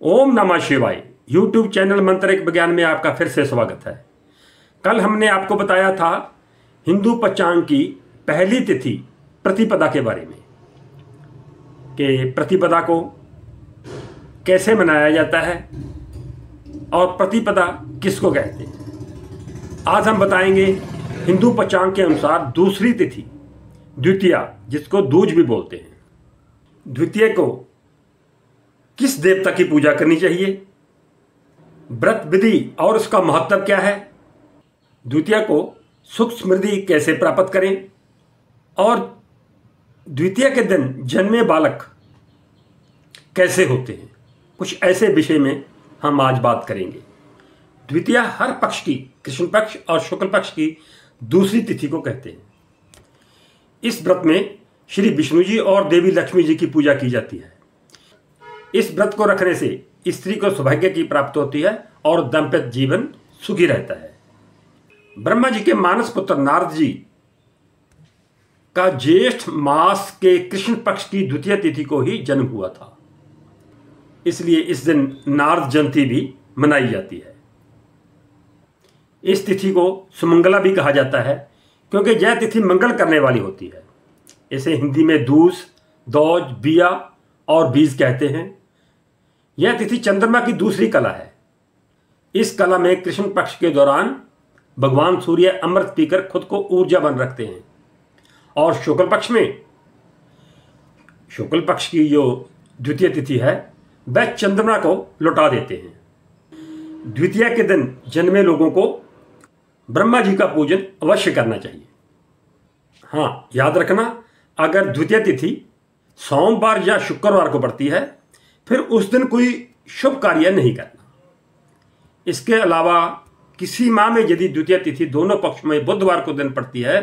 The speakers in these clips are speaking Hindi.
ओम नमः शिवाय। यूट्यूब चैनल मंत्रिक विज्ञान में आपका फिर से स्वागत है। कल हमने आपको बताया था हिंदू पंचांग की पहली तिथि प्रतिपदा के बारे में कि प्रतिपदा को कैसे मनाया जाता है और प्रतिपदा किसको कहते हैं। आज हम बताएंगे हिंदू पंचांग के अनुसार दूसरी तिथि द्वितीया, जिसको दूज भी बोलते हैं। द्वितीय को किस देवता की पूजा करनी चाहिए, व्रत विधि और उसका महत्व क्या है, द्वितीया को सुख समृद्धि कैसे प्राप्त करें और द्वितीया के दिन जन्मे बालक कैसे होते हैं, कुछ ऐसे विषय में हम आज बात करेंगे। द्वितीया हर पक्ष की, कृष्ण पक्ष और शुक्ल पक्ष की दूसरी तिथि को कहते हैं। इस व्रत में श्री विष्णु जी और देवी लक्ष्मी जी की पूजा की जाती है। इस व्रत को रखने से स्त्री को सौभाग्य की प्राप्ति होती है और दाम्पत्य जीवन सुखी रहता है। ब्रह्मा जी के मानस पुत्र नारद जी का ज्येष्ठ मास के कृष्ण पक्ष की द्वितीय तिथि को ही जन्म हुआ था, इसलिए इस दिन नारद जयंती भी मनाई जाती है। इस तिथि को सुमंगला भी कहा जाता है क्योंकि यह तिथि मंगल करने वाली होती है। इसे हिंदी में दूज, दौज, बिया और बीज कहते हैं। यह तिथि चंद्रमा की दूसरी कला है। इस कला में कृष्ण पक्ष के दौरान भगवान सूर्य अमृत पीकर खुद को ऊर्जावान रखते हैं और शुक्ल पक्ष की जो द्वितीय तिथि है वह चंद्रमा को लौटा देते हैं। द्वितीया के दिन जन्मे लोगों को ब्रह्मा जी का पूजन अवश्य करना चाहिए। हाँ, याद रखना, अगर द्वितीय तिथि सोमवार या शुक्रवार को पड़ती है फिर उस दिन कोई शुभ कार्य नहीं करना। इसके अलावा किसी माह में यदि द्वितीय तिथि दोनों पक्ष में बुधवार को दिन पड़ती है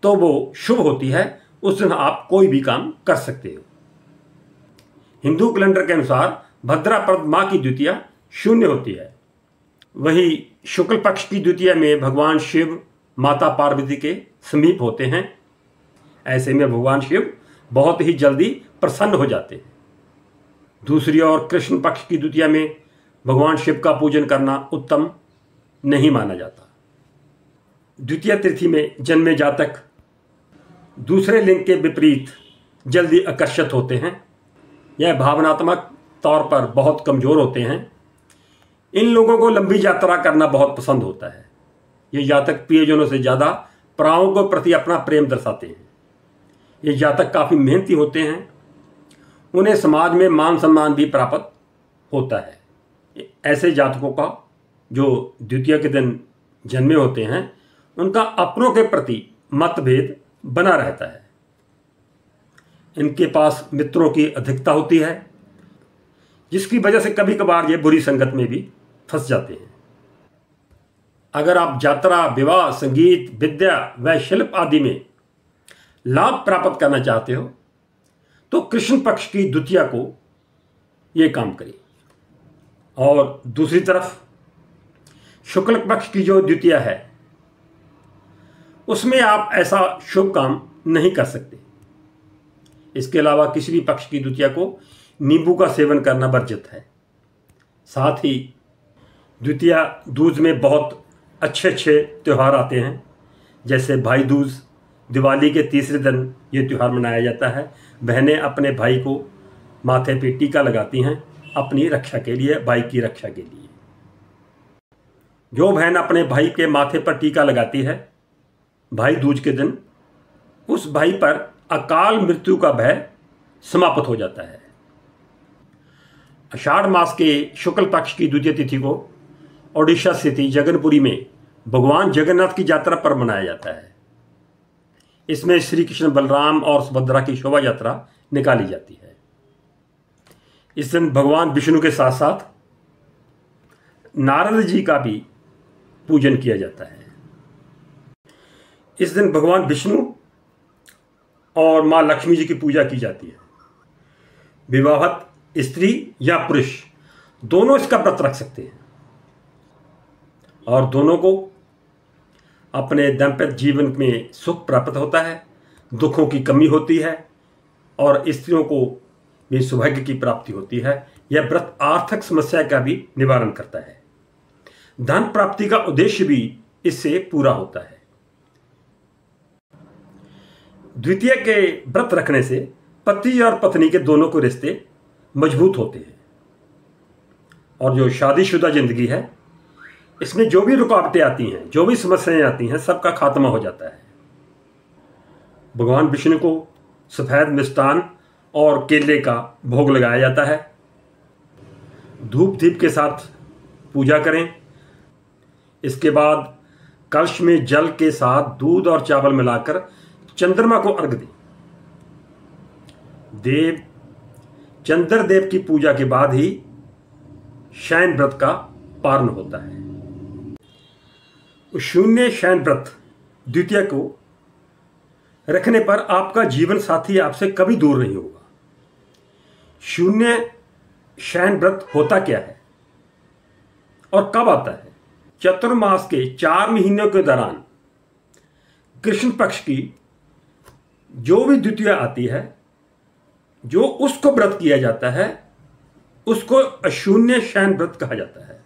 तो वो शुभ होती है, उस दिन आप कोई भी काम कर सकते हो। हिंदू कैलेंडर के अनुसार भद्रापद माह की द्वितीया शून्य होती है। वही शुक्ल पक्ष की द्वितीया में भगवान शिव माता पार्वती के समीप होते हैं। ऐसे में भगवान शिव बहुत ही जल्दी प्रसन्न हो जाते हैं। दूसरी ओर कृष्ण पक्ष की द्वितीया में भगवान शिव का पूजन करना उत्तम नहीं माना जाता। द्वितीय तिथि में जन्मे जातक दूसरे लिंग के विपरीत जल्दी आकर्षित होते हैं। यह भावनात्मक तौर पर बहुत कमजोर होते हैं। इन लोगों को लंबी यात्रा करना बहुत पसंद होता है। ये जातक प्रियजनों से ज़्यादा पराओं को प्रति अपना प्रेम दर्शाते हैं। ये जातक काफ़ी मेहनती होते हैं। उन्हें समाज में मान सम्मान भी प्राप्त होता है। ऐसे जातकों का जो द्वितीया के दिन जन्मे होते हैं उनका अपनों के प्रति मतभेद बना रहता है। इनके पास मित्रों की अधिकता होती है, जिसकी वजह से कभी कभार ये बुरी संगत में भी फंस जाते हैं। अगर आप यात्रा, विवाह, संगीत, विद्या व शिल्प आदि में लाभ प्राप्त करना चाहते हो तो कृष्ण पक्ष की द्वितीया को ये काम करें। और दूसरी तरफ शुक्ल पक्ष की जो द्वितीया है उसमें आप ऐसा शुभ काम नहीं कर सकते। इसके अलावा किसी भी पक्ष की द्वितीया को नींबू का सेवन करना वर्जित है। साथ ही द्वितीया दूज में बहुत अच्छे अच्छे त्यौहार आते हैं, जैसे भाई दूज। दिवाली के तीसरे दिन ये त्यौहार मनाया जाता है। बहनें अपने भाई को माथे पे टीका लगाती हैं अपनी रक्षा के लिए, भाई की रक्षा के लिए। जो बहन अपने भाई के माथे पर टीका लगाती है भाई दूज के दिन, उस भाई पर अकाल मृत्यु का भय समाप्त हो जाता है। आषाढ़ मास के शुक्ल पक्ष की द्वितीय तिथि को ओडिशा स्थित जगन्नाथपुरी में भगवान जगन्नाथ की यात्रा पर मनाया जाता है। इसमें श्री कृष्ण, बलराम और सुभद्रा की शोभा यात्रा निकाली जाती है। इस दिन भगवान विष्णु के साथ साथ नारद जी का भी पूजन किया जाता है। इस दिन भगवान विष्णु और मां लक्ष्मी जी की पूजा की जाती है। विवाहित स्त्री या पुरुष दोनों इसका व्रत रख सकते हैं और दोनों को अपने दाम्पत्य जीवन में सुख प्राप्त होता है, दुखों की कमी होती है और स्त्रियों को भी सौभाग्य की प्राप्ति होती है। यह व्रत आर्थिक समस्या का भी निवारण करता है। धन प्राप्ति का उद्देश्य भी इससे पूरा होता है। द्वितीया के व्रत रखने से पति और पत्नी के दोनों को रिश्ते मजबूत होते हैं और जो शादीशुदा जिंदगी है इसमें जो भी रुकावटें आती हैं, जो भी समस्याएं आती हैं, सबका खात्मा हो जाता है। भगवान विष्णु को सफेद मिष्टान और केले का भोग लगाया जाता है। धूप दीप के साथ पूजा करें। इसके बाद कलश में जल के साथ दूध और चावल मिलाकर चंद्रमा को अर्घ दें। चंद्रदेव की पूजा के बाद ही शयन व्रत का पारण होता है। शून्य शयन व्रत द्वितीया को रखने पर आपका जीवन साथी आपसे कभी दूर नहीं होगा। शून्य शयन व्रत होता क्या है और कब आता है? चतुर्मास के 4 महीनों के दौरान कृष्ण पक्ष की जो भी द्वितीया आती है, जो उसको व्रत किया जाता है, उसको अशून्य शयन व्रत कहा जाता है।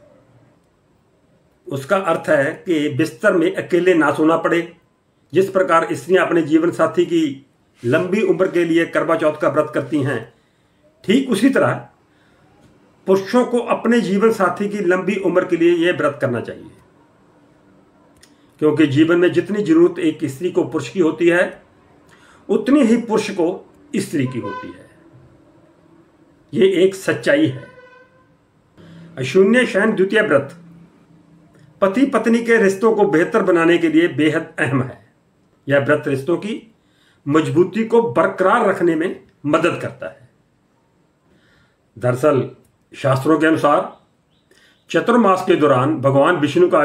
उसका अर्थ है कि बिस्तर में अकेले ना सोना पड़े। जिस प्रकार स्त्रियां अपने जीवन साथी की लंबी उम्र के लिए करवा चौथ का व्रत करती हैं, ठीक उसी तरह पुरुषों को अपने जीवन साथी की लंबी उम्र के लिए यह व्रत करना चाहिए, क्योंकि जीवन में जितनी जरूरत एक स्त्री को पुरुष की होती है, उतनी ही पुरुष को स्त्री की होती है। ये एक सच्चाई है। अशून्य शयन द्वितीय व्रत पति पत्नी के रिश्तों को बेहतर बनाने के लिए बेहद अहम है। यह व्रत रिश्तों की मजबूती को बरकरार रखने में मदद करता है। दरअसल शास्त्रों के अनुसार चतुर्मास के दौरान भगवान विष्णु का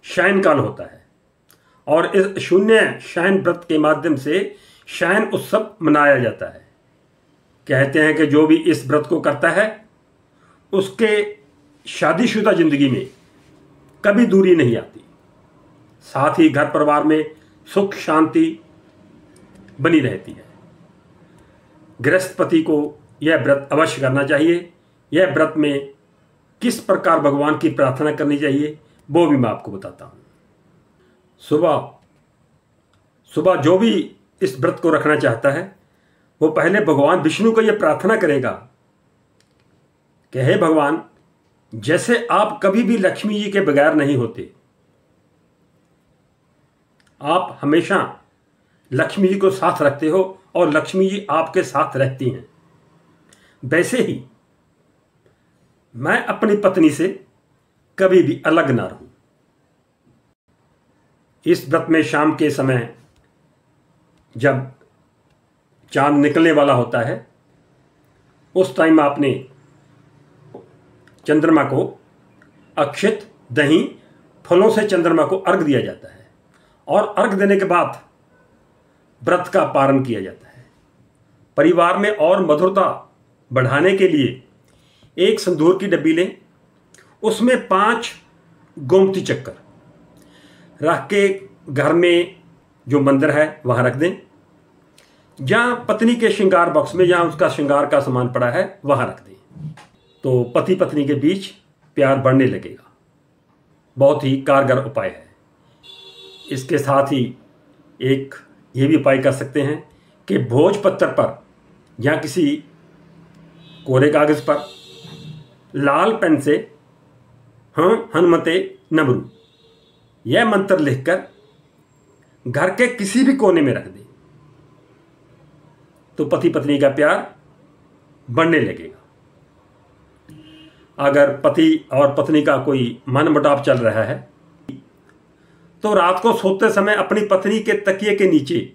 शयन काल होता है और इस शून्य शयन व्रत के माध्यम से शयन उत्सव मनाया जाता है। कहते हैं कि जो भी इस व्रत को करता है उसके शादीशुदा जिंदगी में कभी दूरी नहीं आती, साथ ही घर परिवार में सुख शांति बनी रहती है। गृहस्थ पति को यह व्रत अवश्य करना चाहिए। यह व्रत में किस प्रकार भगवान की प्रार्थना करनी चाहिए वो भी मैं आपको बताता हूँ। सुबह जो भी इस व्रत को रखना चाहता है वो पहले भगवान विष्णु को यह प्रार्थना करेगा कि हे भगवान, जैसे आप कभी भी लक्ष्मी जी के बगैर नहीं होते, आप हमेशा लक्ष्मी जी को साथ रखते हो और लक्ष्मी जी आपके साथ रहती हैं, वैसे ही मैं अपनी पत्नी से कभी भी अलग ना रहूं। इस व्रत में शाम के समय जब चांद निकलने वाला होता है, उस टाइम आपने चंद्रमा को अक्षत, दही, फलों से चंद्रमा को अर्घ दिया जाता है और अर्घ देने के बाद व्रत का पारण किया जाता है। परिवार में और मधुरता बढ़ाने के लिए एक सिंदूर की डब्बी लें, उसमें 5 गोमती चक्कर रख के घर में जो मंदिर है वहां रख दें। जहां पत्नी के श्रृंगार बॉक्स में जहां उसका श्रृंगार का सामान पड़ा है वहां रख दें, तो पति पत्नी के बीच प्यार बढ़ने लगेगा। बहुत ही कारगर उपाय है। इसके साथ ही एक ये भी उपाय कर सकते हैं कि भोजपत्र पर या किसी कोरे कागज पर लाल पेन से हनुमते नमरू यह मंत्र लिखकर घर के किसी भी कोने में रख दें, तो पति पत्नी का प्यार बढ़ने लगेगा। अगर पति और पत्नी का कोई मनमुटाव चल रहा है तो रात को सोते समय अपनी पत्नी के तकिए के नीचे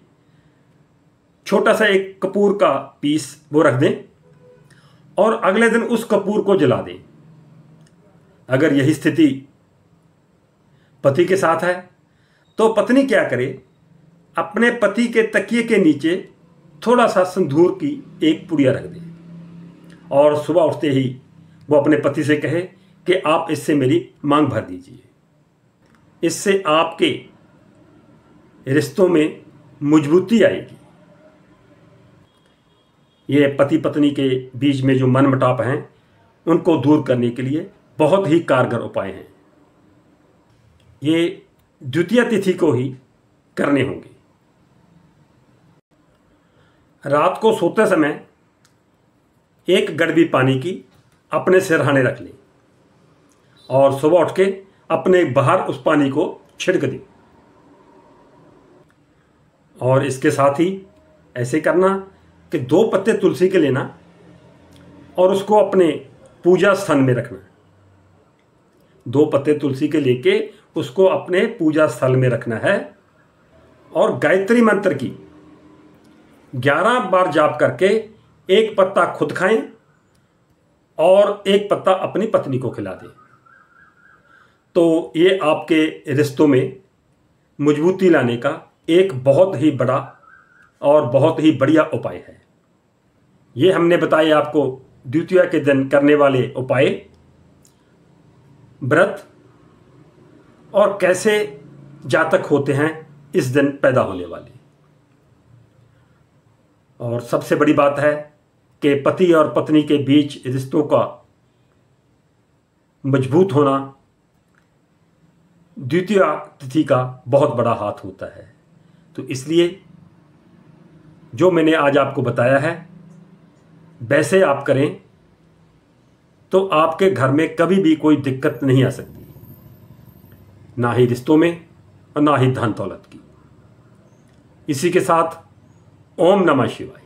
छोटा सा एक कपूर का पीस वो रख दें और अगले दिन उस कपूर को जला दें। अगर यही स्थिति पति के साथ है तो पत्नी क्या करे, अपने पति के तकिए के नीचे थोड़ा सा सिंदूर की एक पुड़िया रख दे और सुबह उठते ही वो अपने पति से कहे कि आप इससे मेरी मांग भर दीजिए। इससे आपके रिश्तों में मजबूती आएगी। ये पति पत्नी के बीच में जो मनमुटाव हैं उनको दूर करने के लिए बहुत ही कारगर उपाय हैं। ये द्वितीया तिथि को ही करने होंगे। रात को सोते समय एक गड़बी पानी की अपने सिरहाने रख लें और सुबह उठ के अपने बाहर उस पानी को छिड़क दें। और इसके साथ ही ऐसे करना कि 2 पत्ते तुलसी के लेना और उसको अपने पूजा स्थान में रखना। 2 पत्ते तुलसी के लेके उसको अपने पूजा स्थल में रखना है और गायत्री मंत्र की 11 बार जाप करके 1 पत्ता खुद खाएं और 1 पत्ता अपनी पत्नी को खिला दें। तो ये आपके रिश्तों में मजबूती लाने का एक बहुत ही बड़ा और बहुत ही बढ़िया उपाय है। ये हमने बताए आपको द्वितीया के दिन करने वाले उपाय, व्रत और कैसे जातक होते हैं इस दिन पैदा होने वाले। और सबसे बड़ी बात है कि पति और पत्नी के बीच रिश्तों का मजबूत होना द्वितीया तिथि का बहुत बड़ा हाथ होता है। तो इसलिए जो मैंने आज आपको बताया है वैसे आप करें तो आपके घर में कभी भी कोई दिक्कत नहीं आ सकती, ना ही रिश्तों में और ना ही धन दौलत की। इसी के साथ ओम नमः शिवाय।